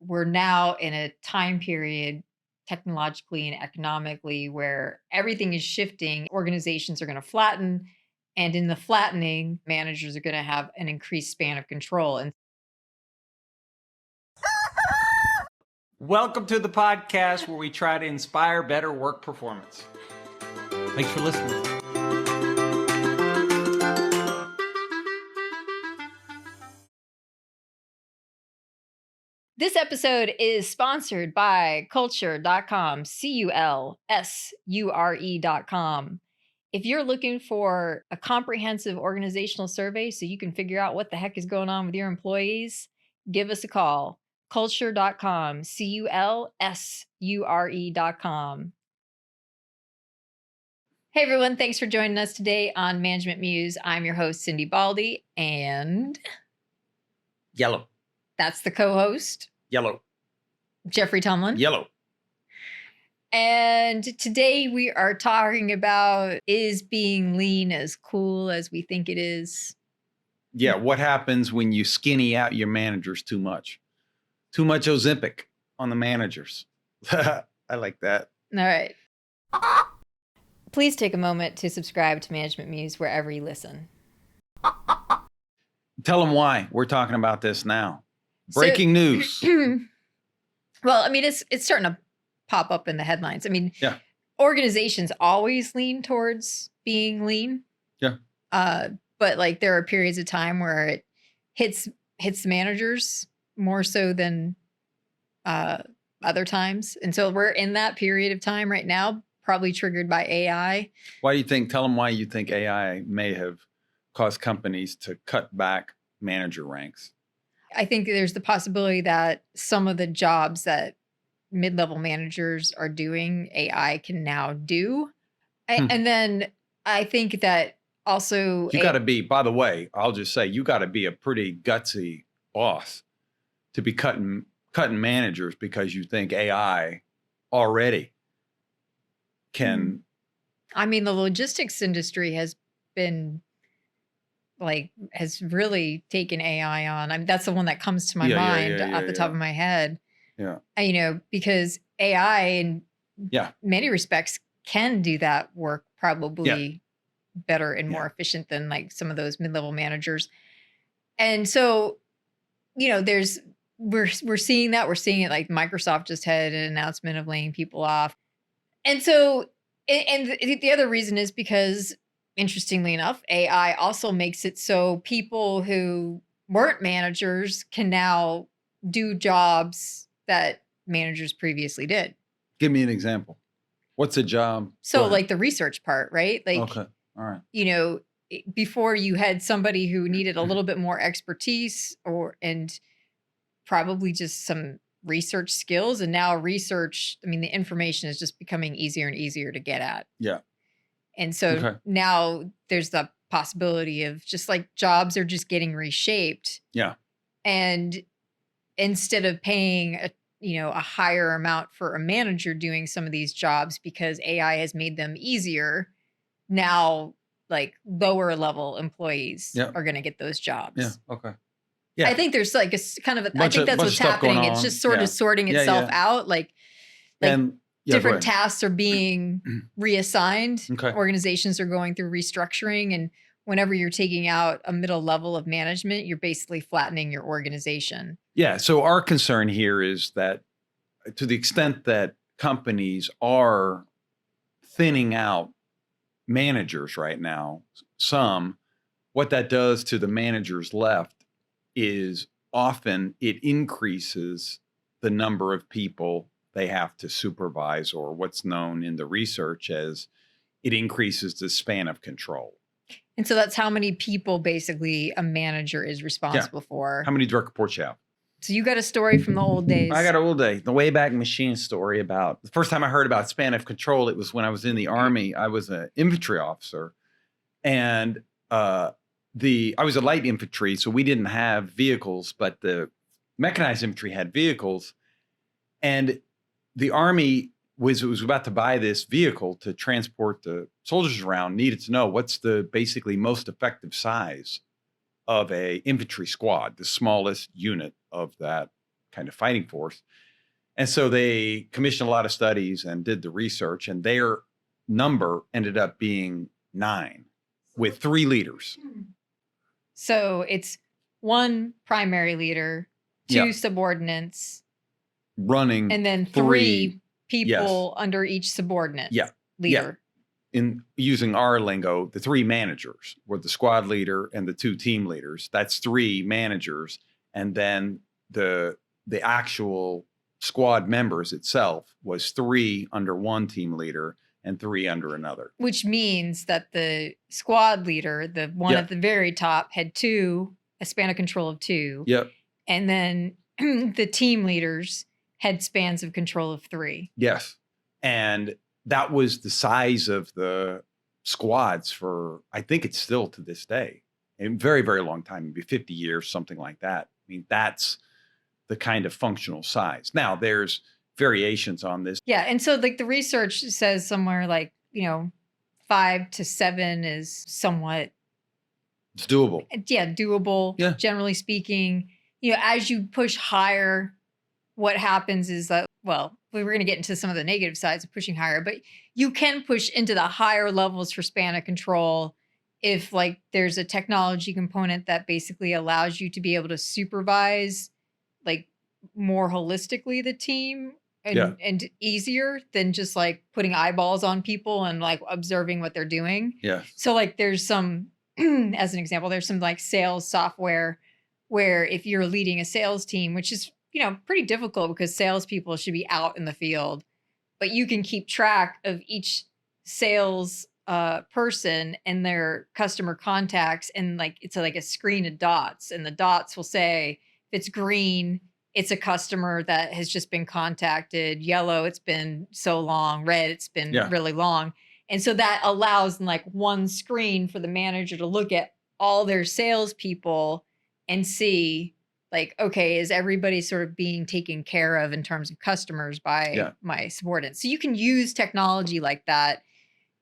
we're now in a time period technologically and economically where everything is shifting. Organizations are going to flatten, and in the flattening, managers are going to have an increased span of control. And Welcome to the podcast where we try to inspire better work performance. Thanks for listening. this episode is sponsored by culsure.com, Culsure.com. If you're looking for a comprehensive organizational survey so you can figure out what the heck is going on with your employees, give us a call. Culsure.com, Culsure.com. Hey everyone, thanks for joining us today on Management Muse. I'm your host, Cindy Baldy, and Yellow. that's the co-host, Yellow. Jeffrey Tumlin. Yellow. And today we are talking about, is being lean as cool as we think it is? Yeah, what happens when you skinny out your managers too much? Too much Ozempic on the managers. I like that. All right. Please take a moment to subscribe to Management Muse wherever you listen. Tell them why we're talking about this now. Breaking news. Well, I mean, it's starting to pop up in the headlines. I mean, Yeah. Organizations always lean towards being lean. Yeah. But like there are periods of time where it hits the managers more so than other times. And so we're in that period of time right now, probably triggered by AI. Why do you think, tell them why you think AI may have caused companies to cut back manager ranks? I think there's the possibility that some of the jobs that mid-level managers are doing, AI can now do. And then I think that also You got to be, by the way, I'll just say, you got to be a pretty gutsy boss to be cutting managers because you think AI already can. I mean, the logistics industry has really taken AI on. I mean, that's the one that comes to my mind off the top of my head. Yeah. Because AI in many respects can do that work probably better and more efficient than like some of those mid-level managers. And so, we're seeing that. We're seeing it, like Microsoft just had an announcement of laying people off. And so, and the other reason is because, interestingly enough, AI also makes it so people who weren't managers can now do jobs that managers previously did. Give me an example. What's a job? So like the research part, right? Like, okay. All right. Before you had somebody who needed a little bit more expertise and probably just some research skills. And now the information is just becoming easier and easier to get at. Yeah. And so now there's the possibility of just like jobs are just getting reshaped. Yeah. And instead of paying a higher amount for a manager doing some of these jobs because AI has made them easier, now like lower level employees are going to get those jobs. Yeah. Okay. Yeah. I think there's like I think that's what's happening. It's just sort of sorting itself out. Different tasks are being reassigned. Organizations are going through restructuring. And whenever you're taking out a middle level of management, you're basically flattening your organization. Yeah. So our concern here is that to the extent that companies are thinning out managers right now, what that does to the managers left is often it increases the number of people they have to supervise, or what's known in the research as it increases the span of control. And so that's how many people basically a manager is responsible for. How many direct reports you have? So you got a story from the old days. I got an old day, the Wayback Machine story about the first time I heard about span of control. It was when I was in the Army. I was an infantry officer, and I was a light infantry, so we didn't have vehicles, but the mechanized infantry had vehicles, and the Army was about to buy this vehicle to transport the soldiers around, needed to know what's the basically most effective size of a infantry squad, the smallest unit of that kind of fighting force. And so they commissioned a lot of studies and did the research, and their number ended up being 9 with 3 leaders. So it's 1 primary leader, 2 subordinates, running, and then 3 people under each subordinate leader. In using our lingo, the 3 managers were the squad leader and the 2 team leaders. That's 3 managers. And then the actual squad members itself was 3 under 1 team leader and 3 under another. Which means that the squad leader, the one at the very top, had a span of control of 2. Yep. And then the team leaders had spans of control of 3. Yes. And that was the size of the squads for, I think it's still to this day, a very, very long time, maybe 50 years, something like that. I mean, that's the kind of functional size. Now, there's variations on this. Yeah. And so like the research says somewhere like, 5 to 7 is somewhat. It's doable. Yeah, doable. Yeah. Generally speaking, as you push higher, what happens is that, well, we were going to get into some of the negative sides of pushing higher, but you can push into the higher levels for span of control if like there's a technology component that basically allows you to be able to supervise like more holistically the team and easier than just like putting eyeballs on people and like observing what they're doing. Yeah. So like there's some, as an example, there's some like sales software where if you're leading a sales team, which is, pretty difficult because salespeople should be out in the field, but you can keep track of each sales person and their customer contacts. And like, it's like a screen of dots, and the dots will say if it's green, it's a customer that has just been contacted. Yellow, it's been so long. Red, it's been really long. And so that allows in like one screen for the manager to look at all their salespeople and see like, okay, is everybody sort of being taken care of in terms of customers by my subordinates? So you can use technology like that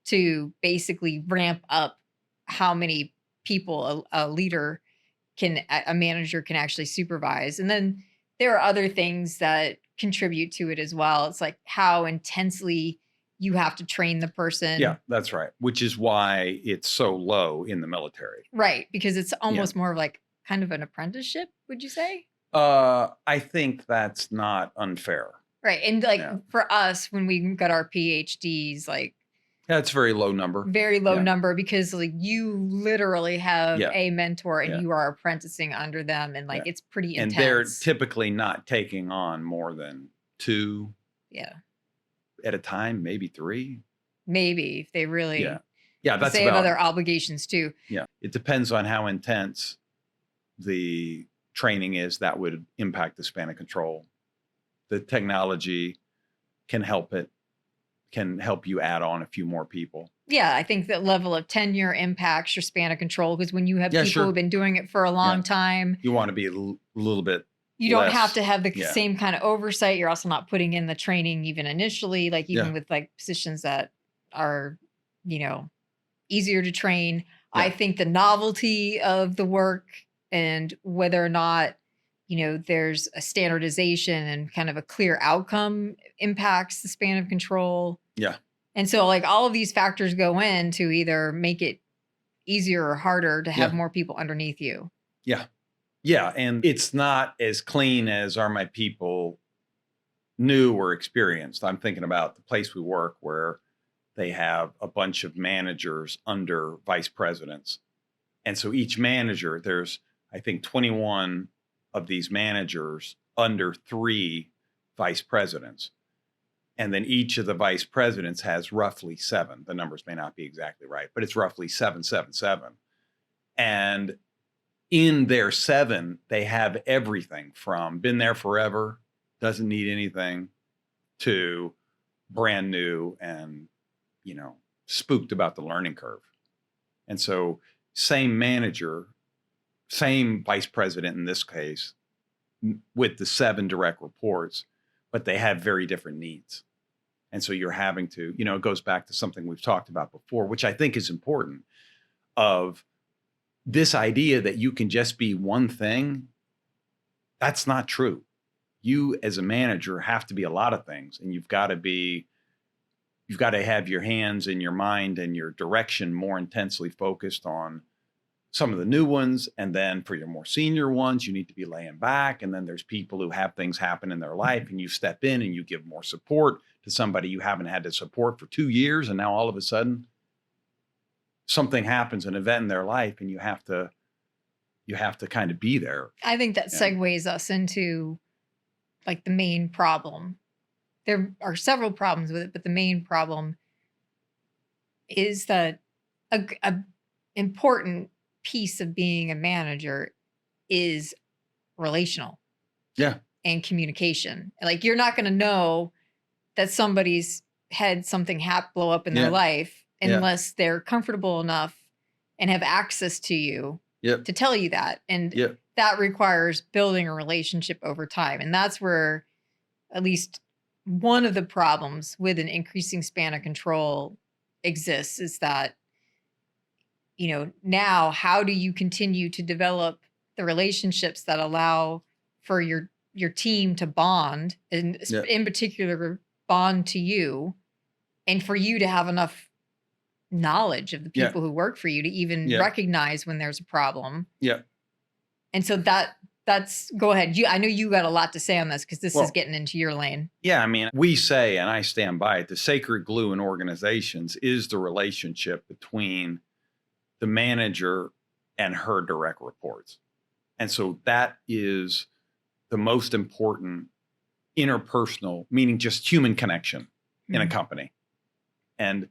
to basically ramp up how many people a manager can actually supervise. And then there are other things that contribute to it as well. It's like how intensely you have to train the person. Yeah, that's right. Which is why it's so low in the military. Right. Because it's almost more of like kind of an apprenticeship, would you say? I think that's not unfair. Right. And like for us, when we got our PhDs, like that's very low number. Very low number, because like you literally have a mentor and you are apprenticing under them, and like it's pretty intense. And they're typically not taking on more than 2 at a time, maybe 3. Maybe if they really that's they have other obligations too. Yeah. It depends on how intense the training is that would impact the span of control. The technology can help you add on a few more people. Yeah, I think that level of tenure impacts your span of control, because when you have people who've been doing it for a long time, you want to be a little bit. You don't have to have the same kind of oversight. You're also not putting in the training even initially, like even with like positions that are, easier to train. I think the novelty of the work and whether or not, there's a standardization and kind of a clear outcome impacts the span of control. Yeah. And so like all of these factors go in to either make it easier or harder to have more people underneath you. Yeah. Yeah. And it's not as clean as are my people new or experienced. I'm thinking about the place we work where they have a bunch of managers under vice presidents. And so each manager, there's, I think, 21 of these managers under 3 vice presidents. And then each of the vice presidents has roughly 7. The numbers may not be exactly right, but it's roughly 7, 7, 7. And in their 7, they have everything from been there forever, doesn't need anything, to brand new and, spooked about the learning curve. And so same manager, same vice president in this case, with the 7 direct reports, but they have very different needs. And so you're having to, it goes back to something we've talked about before, which I think is important, of this idea that you can just be one thing. That's not true. you as a manager have to be a lot of things, and you've got to have your hands and your mind and your direction more intensely focused on some of the new ones. And then for your more senior ones, you need to be laying back. And then there's people who have things happen in their life, and you step in and you give more support to somebody you haven't had to support for 2 years. And now all of a sudden something happens, an event in their life, and you have to kind of be there. I think that And segues us into like the main problem. There are several problems with it, but the main problem is that a important piece of being a manager is relational yeah, and communication. Like you're not going to know that somebody's had something blow up in their Yeah. life Yeah. unless they're comfortable enough and have access to you Yep. to tell you that. And Yep. that requires building a relationship over time. And that's where at least one of the problems with an increasing span of control exists, is that, now how do you continue to develop the relationships that allow for your team to bond, and Yeah. in particular bond to you, and for you to have enough knowledge of the Yeah. people who work for you to even Yeah. recognize when there's a problem. Yeah. And so that's go ahead. I know you got a lot to say on this because this Well, is getting into your lane. Yeah, I mean, we say, and I stand by it, the sacred glue in organizations is the relationship between the manager and her direct reports. And so that is the most important interpersonal, meaning just human connection in a company. And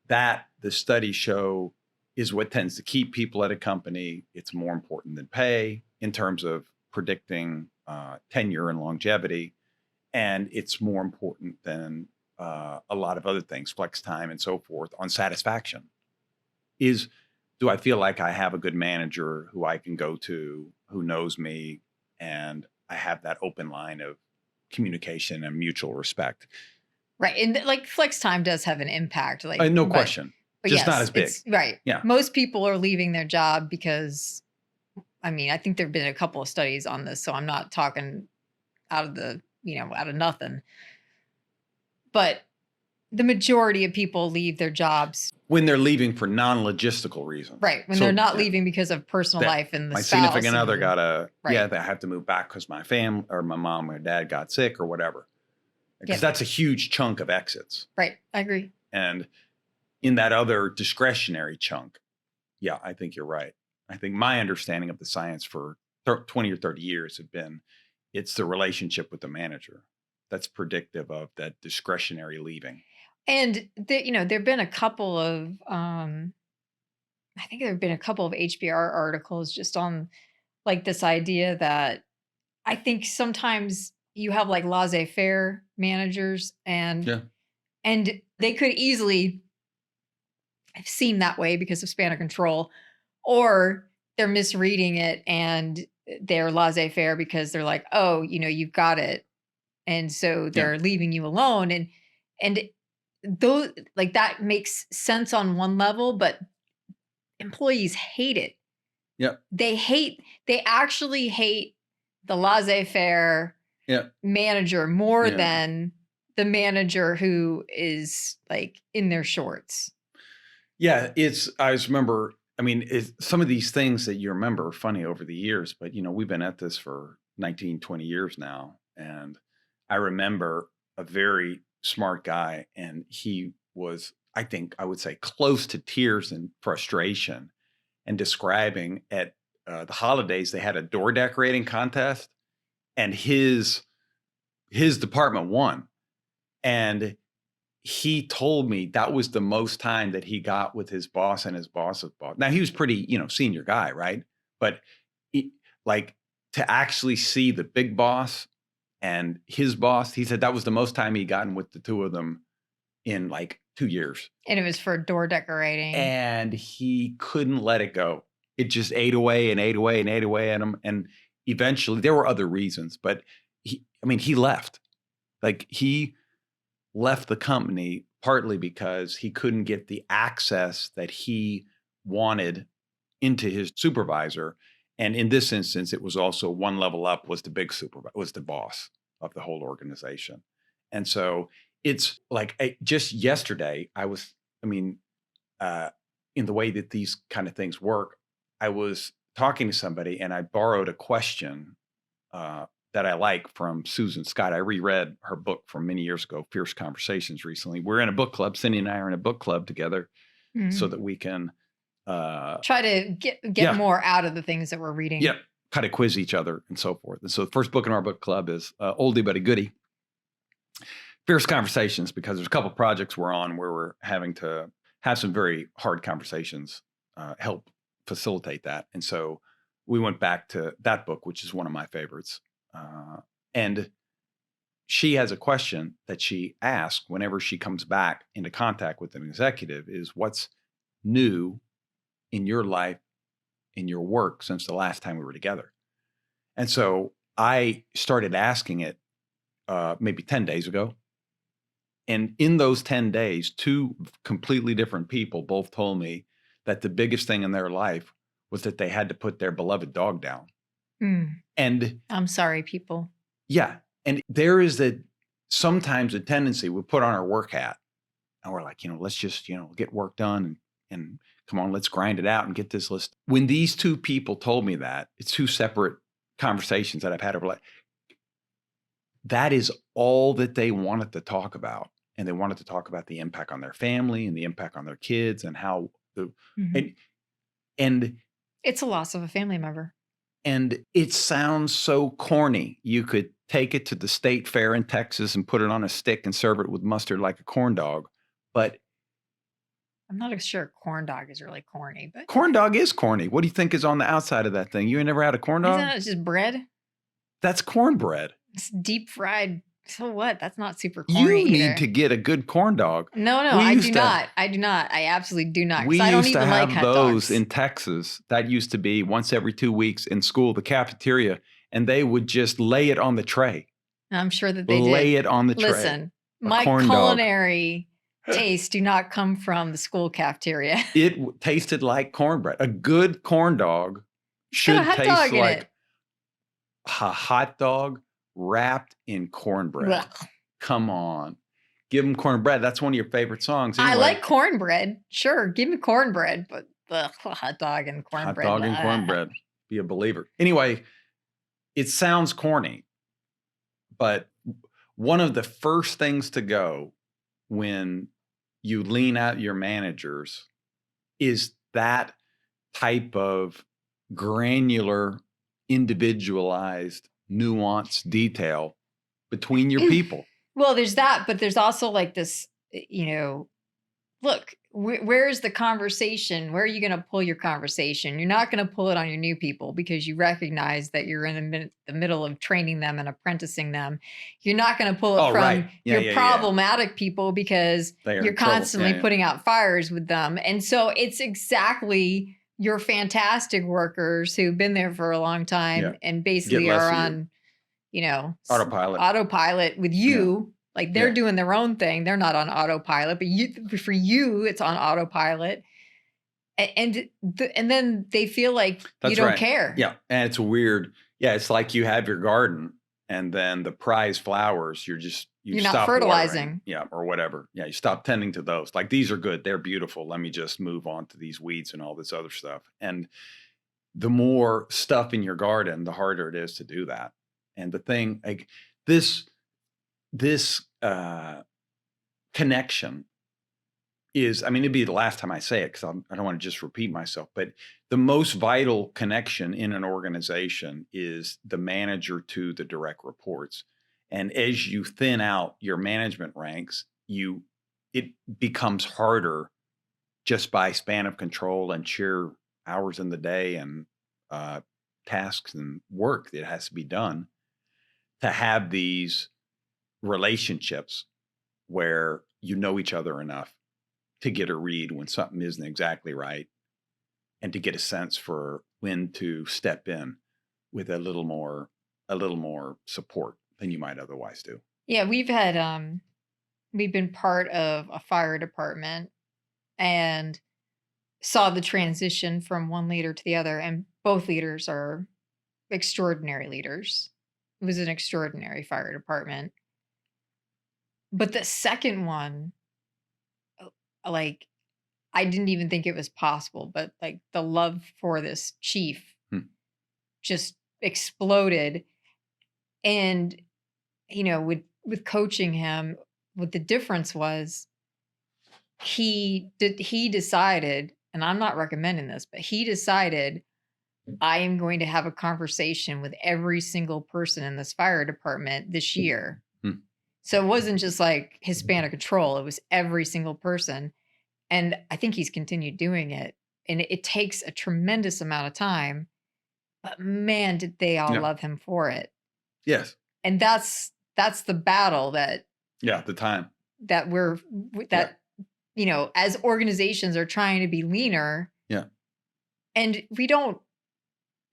that, the studies show, is what tends to keep people at a company. It's more important than pay in terms of predicting tenure and longevity. And it's more important than a lot of other things, flex time and so forth, on satisfaction. Do I feel like I have a good manager who I can go to, who knows me, and I have that open line of communication and mutual respect? Right. And like flex time does have an impact. Like No question. But Just not yes, as big. Right. Yeah. Most people are leaving their job because, I think there have been a couple of studies on this, so I'm not talking out of nothing. But the majority of people leave their jobs when they're leaving for non-logistical reasons. Right. When they're not leaving because of personal life and the my spouse. Significant other got Right. they have to move back because my family or my mom or dad got sick or whatever. Because Yep. that's a huge chunk of exits. Right. I agree. And in that other discretionary chunk, yeah, I think you're right. I think my understanding of the science for 20 or 30 years have been, it's the relationship with the manager that's predictive of that discretionary leaving. And there've been a couple of I think there have been a couple of HBR articles just on like this idea that I think sometimes you have like laissez-faire managers, and Yeah. and they could easily seem that way because of span of control, or they're misreading it and they're laissez-faire because they're like, oh, you've got it, and so they're leaving you alone, and those, like, that makes sense on one level, but employees hate it. Yep. They actually hate the laissez-faire manager more than the manager who is like in their shorts. Yeah, I just remember, some of these things that you remember are funny over the years, but we've been at this for 19, 20 years now. And I remember a very smart guy, and he was, I think I would say, close to tears and frustration, and describing at the holidays, they had a door decorating contest, and his department won. And he told me that was the most time that he got with his boss and his boss's boss. Now, he was pretty, senior guy, right? But like, to actually see the big boss and his boss, he said that was the most time he gotten with the two of them in like 2 years. And it was for door decorating. And he couldn't let it go. It just ate away and ate away and ate away at him. And eventually, there were other reasons, but he left. Like, he left the company partly because he couldn't get the access that he wanted into his supervisor. And in this instance, it was also one level up was the big supervisor, was the boss. of the whole organization. And so it's like just yesterday, I mean, uh, in the way that these kind of things work, I was talking to somebody and I borrowed a question uh, that I like from Susan Scott. I reread her book from many years ago, Fierce Conversations, recently. We're in a book club. Cindy and I are in a book club together so Mm. that we can, uh, Try to get yeah, more out of the things that we're reading. yeah, kind of quiz each other and so forth. And so the first book in our book club is Oldie But a Goodie, Fierce Conversations, because there's a couple projects we're on where we're having to have some very hard conversations, help facilitate that. And so we went back to that book, which is one of my favorites. And she has a question that she asks whenever she comes back into contact with an executive is what's new in your life, in your work since the last time we were together? And so I started asking it maybe 10 days ago. And in those 10 days, two completely different people both told me that the biggest thing in their life was that they had to put their beloved dog down. Mm. And I'm sorry, people. yeah, and there is sometimes a tendency we put on our work hat and we're like, let's just, get work done and come on, let's grind it out and get this list. When these two people told me that, it's two separate conversations that I've had over like, that is all that they wanted to talk about. And they wanted to talk about the impact on their family and the impact on their kids and how Mhm. and and It's a loss of a family member. and it sounds so corny. You could take it to the state fair in Texas and put it on a stick and serve it with mustard like a corn dog. But I'm not sure corn dog is really corny, but corn dog is corny. What do you think is on the outside of that thing? You ain't never had a corn isn't dog? that just bread? That's cornbread. It's deep fried. So what? That's not super corny You need either. to get a good corn dog. No, We I do used to not. I do not. I absolutely do not. we Because I don't used to even like have hot those dogs. in Texas. That used to be once every 2 weeks in school, the cafeteria, and they would just lay it on the tray. I'm sure that they Lay did. it on the tray. Listen, A my corn dog. culinary tastes do not come from the school cafeteria. It tasted like cornbread. A good corn dog It's got a should hot taste dog in like it. a hot dog wrapped in cornbread. Ugh. Come on. Give them cornbread. That's one of your favorite songs I anyway. like cornbread. Sure, give me cornbread, but hot dog and cornbread. Hot dog and cornbread. Be a believer. Anyway, it sounds corny, but one of the first things to go when you lean out your managers is that type of granular, individualized, nuanced detail between your people. Well, there's that, but there's also like this, look, where's the conversation? Where are you going to pull your conversation? You're not going to pull it on your new people because you recognize that you're in the middle of training them and apprenticing them. You're not going to pull it from your problematic people because you're constantly putting out fires with them. And so it's exactly your fantastic workers who've been there for a long time and basically are on, autopilot with you. Yeah. Like they're doing their own thing. They're not on autopilot, but for you, it's on autopilot. And then they feel like you don't care. Yeah. And it's weird. Yeah. It's like you have your garden and then the prize flowers, you're not stop fertilizing. Watering, yeah. Or whatever. Yeah. You stop tending to those. Like these are good. They're beautiful. Let me just move on to these weeds and all this other stuff. And the more stuff in your garden, the harder it is to do that. And the thing like this connection is, I mean, it'd be the last time I say it because I don't want to just repeat myself, but the most vital connection in an organization is the manager to the direct reports. And as you thin out your management ranks, it becomes harder just by span of control and sheer hours in the day and tasks and work that has to be done to have these relationships where you know each other enough to get a read when something isn't exactly right and to get a sense for when to step in with a little more support than you might otherwise do. Yeah, we've been part of a fire department and saw the transition from one leader to the other, and both leaders are extraordinary leaders. It was an extraordinary fire department. But the second one, like, I didn't even think it was possible, but like the love for this chief Hmm. just exploded. And, with coaching him, what the difference was, he decided, and I'm not recommending this, but he decided, I am going to have a conversation with every single person in this fire department this year. Hmm. So it wasn't just like his span of control, it was every single person. And I think he's continued doing it. And it takes a tremendous amount of time, but man, did they all Yeah. love him for it. Yes. And that's the battle that Yeah. The time. that we're that as organizations are trying to be leaner. Yeah. And we don't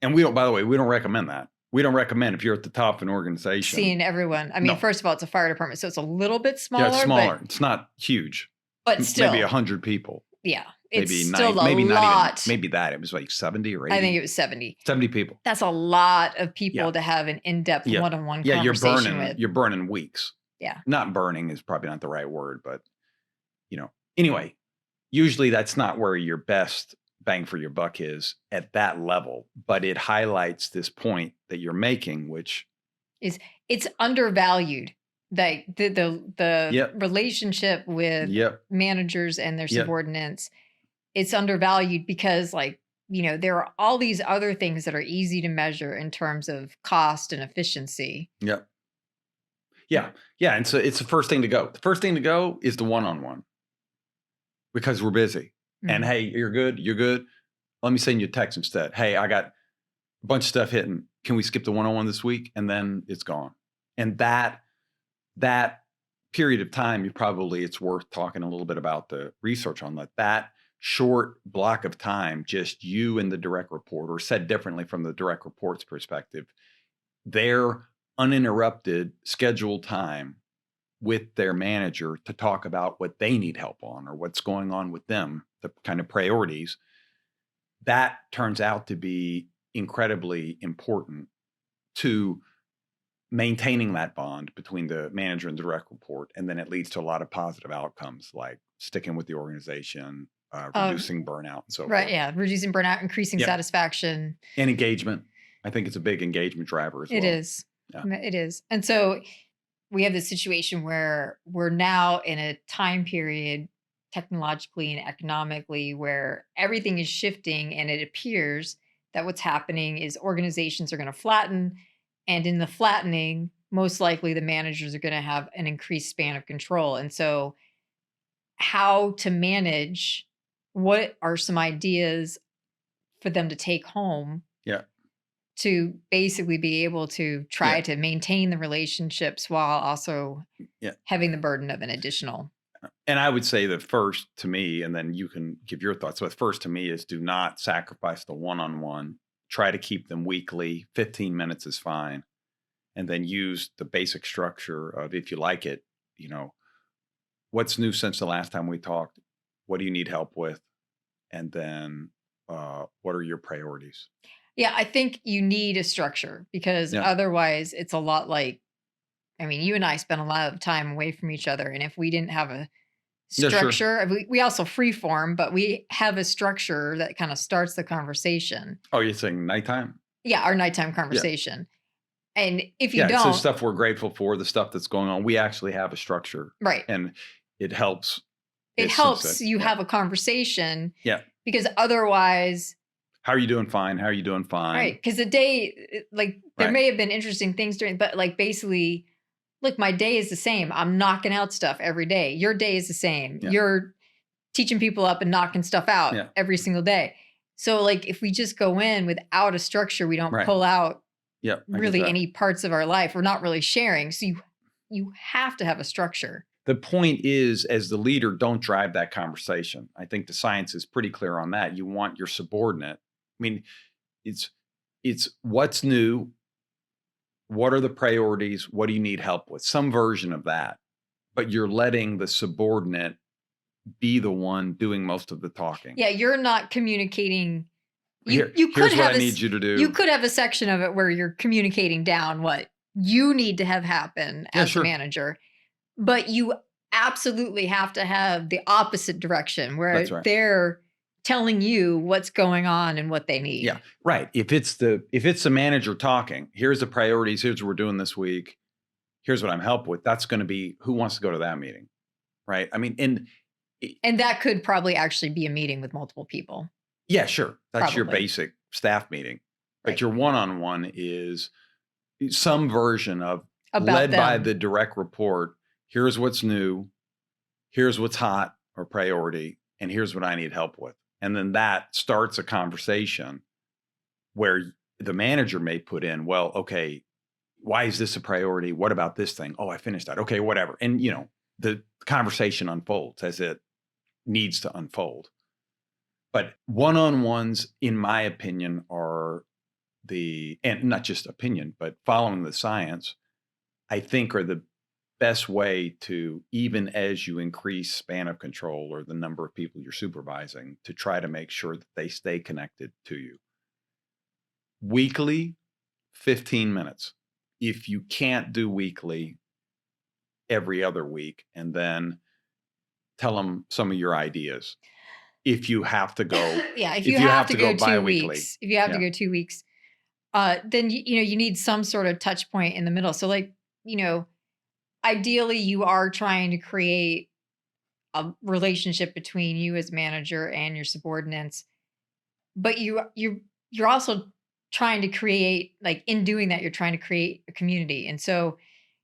And we don't, by the way, we don't recommend that. We don't recommend if you're at the top of an organization. seeing everyone. I mean, No. first of all, it's a fire department, so it's a little bit smaller. Yeah, it's smaller. It's not huge. But still. Maybe 100 people. Yeah. It's Maybe still 90, maybe lot. not even, maybe that. It was like 70 or 80. I think it was 70. 70 people. That's a lot of people Yeah. to have an in-depth Yeah. one-on-one Yeah, conversation with. you're burning weeks. Yeah. Not burning is probably not the right word, but anyway, usually that's not where your best bang for your buck is at that level, but it highlights this point that you're making, which It's undervalued. Like the Yep. relationship with Yep. managers and their Yep. subordinates, it's undervalued because there are all these other things that are easy to measure in terms of cost and efficiency. Yep. Yeah. Yeah. And so it's the first thing to go. The first thing to go is the one-on-one because we're busy. And Mhm. hey, you're good. You're good. Let me send you a text instead. Hey, I got a bunch of stuff hitting. Can we skip the one-on-one this week? And then it's gone. And that period of time, it's worth talking a little bit about the research on that short block of time, just you and the direct report, or said differently from the direct report's perspective, their uninterrupted scheduled time with their manager to talk about what they need help on or what's going on with them, the kind of priorities, that turns out to be incredibly important to maintaining that bond between the manager and the direct report. And then it leads to a lot of positive outcomes like sticking with the organization, reducing burnout and so Right. forth. Yeah. Reducing burnout, increasing Yep. satisfaction. And engagement. I think it's a big engagement driver as well. It is. Yeah. It is. And so we have this situation where we're now in a time period technologically and economically where everything is shifting, and it appears that what's happening is organizations are going to flatten, and in the flattening, most likely the managers are going to have an increased span of control. And so how to manage, what are some ideas for them to take home Yeah. to basically be able to try Yeah. to maintain the relationships while also Yeah. having the burden of an additional. And I would say that first to me, and then you can give your thoughts. But first to me is do not sacrifice the one-on-one. Try to keep them weekly. 15 minutes is fine. And then use the basic structure of, if you like it, what's new since the last time we talked? What do you need help with? And then what are your priorities? Yeah, I think you need a structure because Yeah. otherwise it's a lot like, you and I spend a lot of time away from each other. And if we didn't have a Yeah, sure. structure, we also freeform, but we have a structure that kind of starts the conversation. Oh, you're saying nighttime? Yeah, our nighttime conversation. And if you Yeah, don't, so stuff we're grateful for, the stuff that's going on, we actually have a structure. right. And it helps. It helps you have a conversation. Yeah. Because otherwise, How are you doing? Fine. How are you doing? Fine. right. Because the day, there Right. may have been interesting things but basically, look, my day is the same. I'm knocking out stuff every day. Your day is the same. Yeah. You're teaching people up and knocking stuff out Yeah. every single day. So if we just go in without a structure, we don't Right. pull out Yeah. I get really that. any parts of our life. We're not really sharing. So you have to have a structure. The point is, as the leader, don't drive that conversation. I think the science is pretty clear on that. You want your subordinate. It's what's new. What are the priorities? What do you need help with? Some version of that. But you're letting the subordinate be the one doing most of the talking. Yeah, you're not communicating. You Here's could what have I need you to do. You could have a section of it where you're communicating down what you need to have happen Yeah, as the sure. manager, but you absolutely have to have the opposite direction That's where right. they're telling you what's going on and what they Yeah, need. right. If it's the manager talking, here's the priorities, here's what we're doing this week, here's what I'm helped with. That's going to be who wants to go to that meeting, right? I mean, and And that could probably actually be a meeting with multiple people, yeah, sure. That's your probably, basic staff meeting. But right? your one-on-one is some version of About led by them. the direct report. Here's what's new, here's what's hot or priority, and here's what I need help with. And then that starts a conversation where the manager may put in, well, okay, why is this a priority? What about this thing? Oh, I finished that. Okay, whatever. And the conversation unfolds as it needs to unfold. But one-on-ones, in my opinion, are and not just opinion, but following the science, I think are the best way to, even as you increase span of control or the number of people you're supervising, to try to make sure that they stay connected to you. Weekly, 15 minutes. If you can't do weekly, every other week, and then tell them some of your ideas. If you have to go, Yeah, if you if you have have to to go go 2 biweekly. weeks, if you have to Yeah. go 2 weeks, then you need some sort of touch point in the middle. So like, you know, ideally you are trying to create a relationship between you as manager and your subordinates, but you're also trying to create, like, in doing that you're trying to create a community. And so,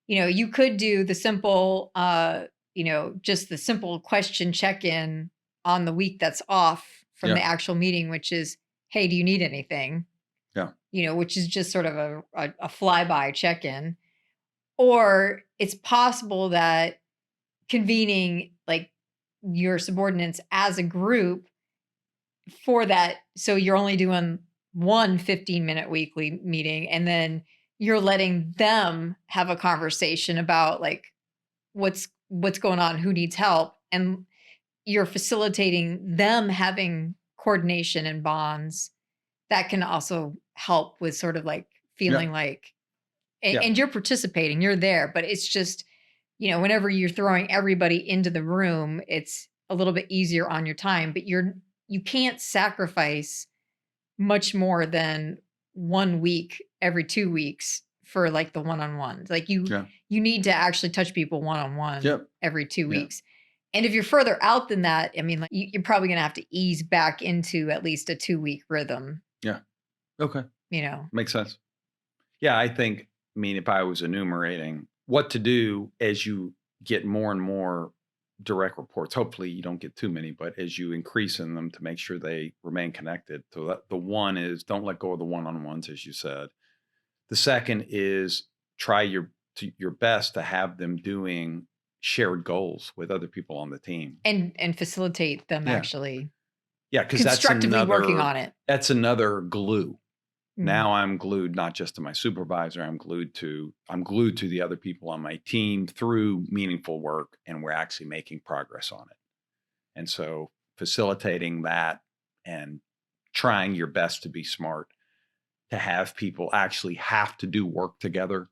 you could do the simple just the simple question check-in on the week that's off from the Yeah. actual meeting, which is, hey, do you need anything? Yeah. Which is just sort of a flyby check-in. Or it's possible that convening, like, your subordinates as a group for that, so you're only doing one 15-minute weekly meeting, and then you're letting them have a conversation about, like, what's going on, who needs help, and you're facilitating them having coordination and bonds that can also help with sort of like Yeah. feeling like, Yeah. and you're participating, you're there, but it's just, whenever you're throwing everybody into the room, it's a little bit easier on your time, but you can't sacrifice much more than 1 week every 2 weeks for, like, the one-on-ones. Like, Yeah. you need to actually touch people one-on-one Yep. every 2 Yeah. weeks. And if you're further out than that, I mean, like, you're probably gonna have to ease back into at least a 2-week rhythm, Yeah. Okay. you know? Makes sense. Yeah. I mean, if I was enumerating what to do as you get more and more direct reports, hopefully you don't get too many, but as you increase in them to make sure they remain connected. So the one is don't let go of the one-on-ones, as you said. The second is try your best to have them doing shared goals with other people on the team. And facilitate them Yeah. actually Yeah, because constructively working on it. that's another glue. Mm. Now I'm glued not just to my supervisor, I'm glued to the other people on my team through meaningful work, and we're actually making progress on it. And so facilitating that and trying your best to be smart, to have people actually have to do work together,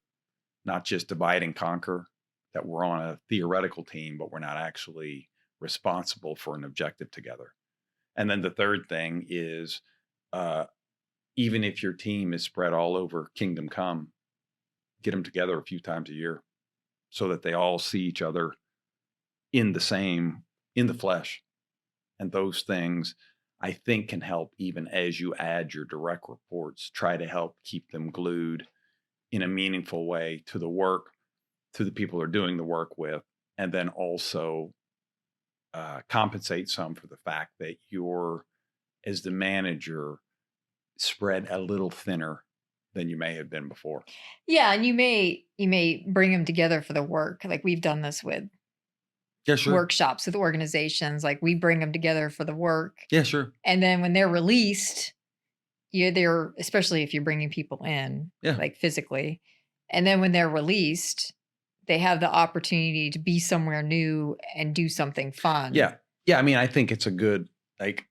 not just divide and conquer, that we're on a theoretical team, but we're not actually responsible for an objective together. And then the third thing is, uh, even if your team is spread all over Kingdom Come, get them together a few times a year so that they all see each other in the flesh. And those things I think can help, even as you add your direct reports, try to help keep them glued in a meaningful way to the work, to the people they're doing the work with, and then also compensate some for the fact that you're, as the manager, spread a little thinner than you may have been before. Yeah, and you may bring them together for the work. Like, we've done this with Yeah, sure. workshops with organizations. Like, we bring them together for the work, Yeah, sure. and then when they're released, they're, especially if you're bringing people in, Yeah. like, physically, and then when they're released, they have the opportunity to be somewhere new and do something fun. Yeah. Yeah. I mean, I think it's a good, like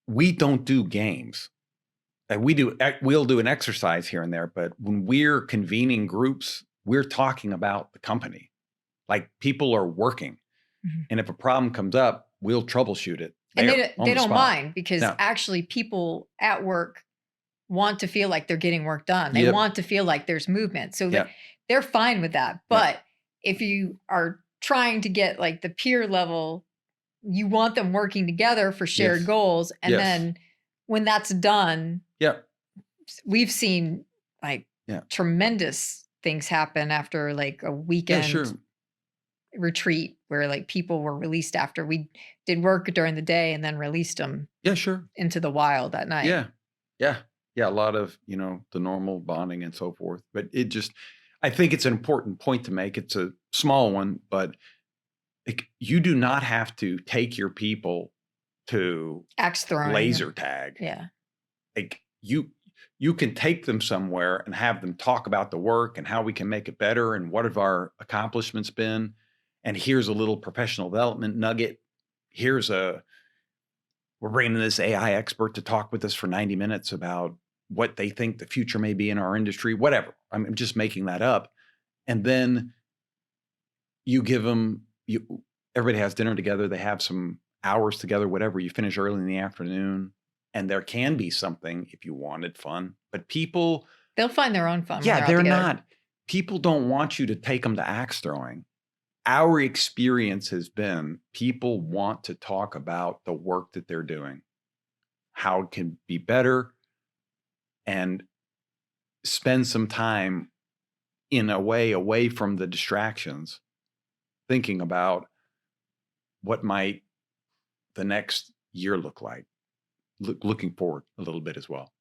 we don't do games we'll do an exercise here and there, but when we're convening groups, we're talking about the company. Like people are working. Mhm. And if a problem comes up, we'll troubleshoot it. And There, on they the don't spot. mind because No. actually people at work want to feel like they're getting work done. They Yep. want to feel like there's movement. So Yep. they're fine with that. Yep. But if you are trying to get like the peer level, you want them working together for shared Yes. goals. And Yes. then when that's done, Yep. we've seen like Yeah. tremendous things happen after like a Yeah, weekend sure. retreat where like people were released after we did work during the day and then released them Yeah, sure. into the wild at night. Yeah. Yeah. Yeah. A lot of, the normal bonding and so forth. But I think it's an important point to make. It's a small one, but you do not have to take your people to Axe throwing. laser tag. Yeah. Like you can take them somewhere and have them talk about the work and how we can make it better and what have our accomplishments been. And here's a little professional development nugget. We're bringing in this AI expert to talk with us for 90 minutes about what they think the future may be in our industry, whatever. I'm just making that up. And then you give them, everybody has dinner together. They have some hours together, whatever. You finish early in the afternoon. And there can be something if you wanted fun, but people, they'll find their own fun. yeah, they're not. People don't want you to take them to axe throwing. Our experience has been people want to talk about the work that they're doing, how it can be better, and spend some time in a way away from the distractions, thinking about what might the next year look like, looking forward a little bit as well.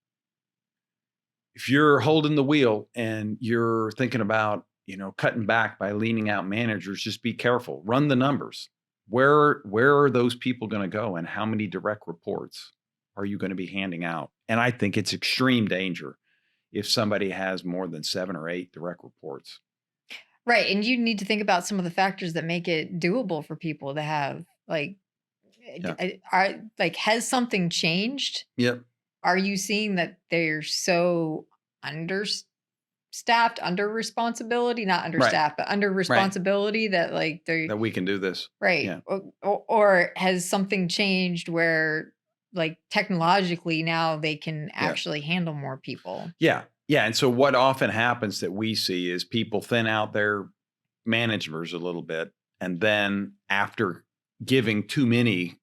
If you're holding the wheel and you're thinking about, cutting back by leaning out managers, just be careful. Run the numbers. Where are those people going to go and how many direct reports are you going to be handing out? And I think it's extreme danger if somebody has more than 7 or 8 direct reports. Right. And you need to think about some of the factors that make it doable for people to have like, has something changed? Yep. Are you seeing that they're so understaffed, under responsibility, not understaffed, but under responsibility that like that we can do this. Right. Yeah. Or has something changed where like technologically now they can actually handle more people? Yeah. Yeah. And so what often happens that we see is people thin out their managers a little bit. And then after giving too many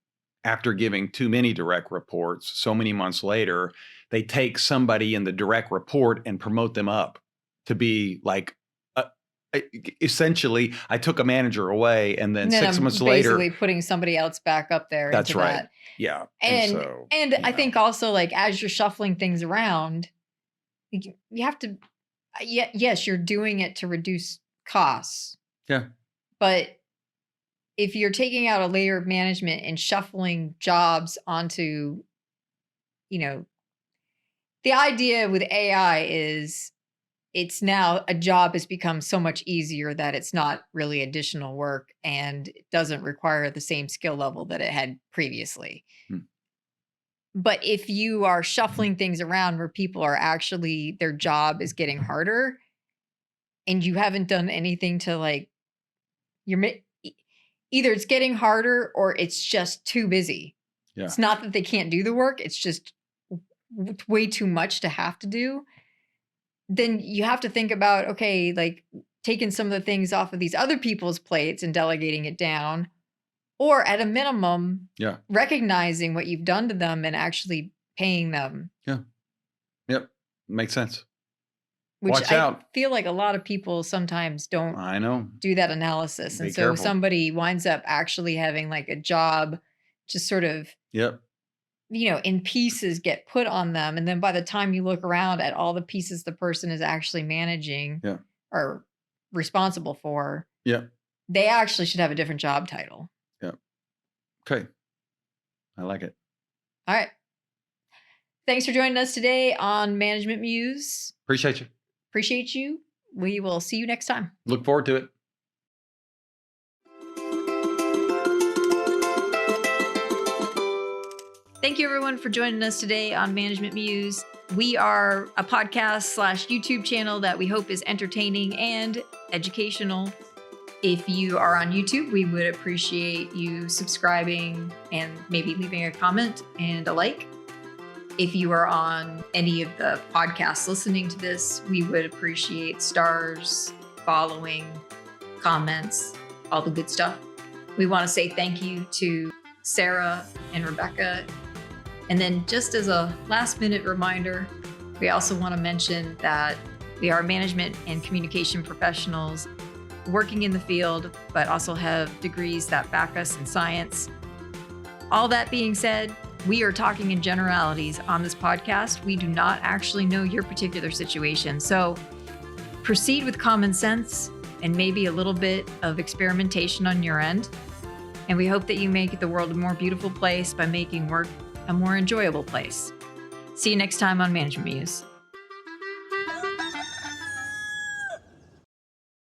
direct reports, so many months later, they take somebody in the direct report and promote them up to be like, essentially, I took a manager away, and then 6 months later, basically putting somebody else back up there. That's into right. That. Yeah. And I think also like as you're shuffling things around, you have to, yes, you're doing it to reduce costs. Yeah. But if you're taking out a layer of management and shuffling jobs onto, the idea with AI is it's now a job has become so much easier that it's not really additional work and it doesn't require the same skill level that it had previously. But if you are shuffling things around where people are actually, their job is getting harder and you haven't done anything to like, either it's getting harder or it's just too busy. Yeah. It's not that they can't do the work. It's just way too much to have to do. Then you have to think about, okay, like taking some of the things off of these other people's plates and delegating it down, or at a minimum, recognizing what you've done to them and actually paying them. Yeah. Yep. Makes sense. Which Watch I out. feel like a lot of people sometimes don't do that analysis. Be and so careful. somebody winds up actually having like a job just sort of, in pieces get put on them. And then by the time you look around at all the pieces the person is actually managing or responsible for, they actually should have a different job title. Yeah. Okay. I like it. All right. Thanks for joining us today on Management Muse. Appreciate you. We will see you next time. Look forward to it. Thank you everyone for joining us today on Management Muse. We are a podcast slash YouTube channel that we hope is entertaining and educational. If you are on YouTube, we would appreciate you subscribing and maybe leaving a comment and a like. If you are on any of the podcasts listening to this, we would appreciate stars, following, comments, all the good stuff. We want to say thank you to Sarah and Rebecca. And then just as a last minute reminder, we also want to mention that we are management and communication professionals working in the field, but also have degrees that back us in science. All that being said, we are talking in generalities on this podcast. We do not actually know your particular situation. So proceed with common sense and maybe a little bit of experimentation on your end. And we hope that you make the world a more beautiful place by making work a more enjoyable place. See you next time on Management Muse.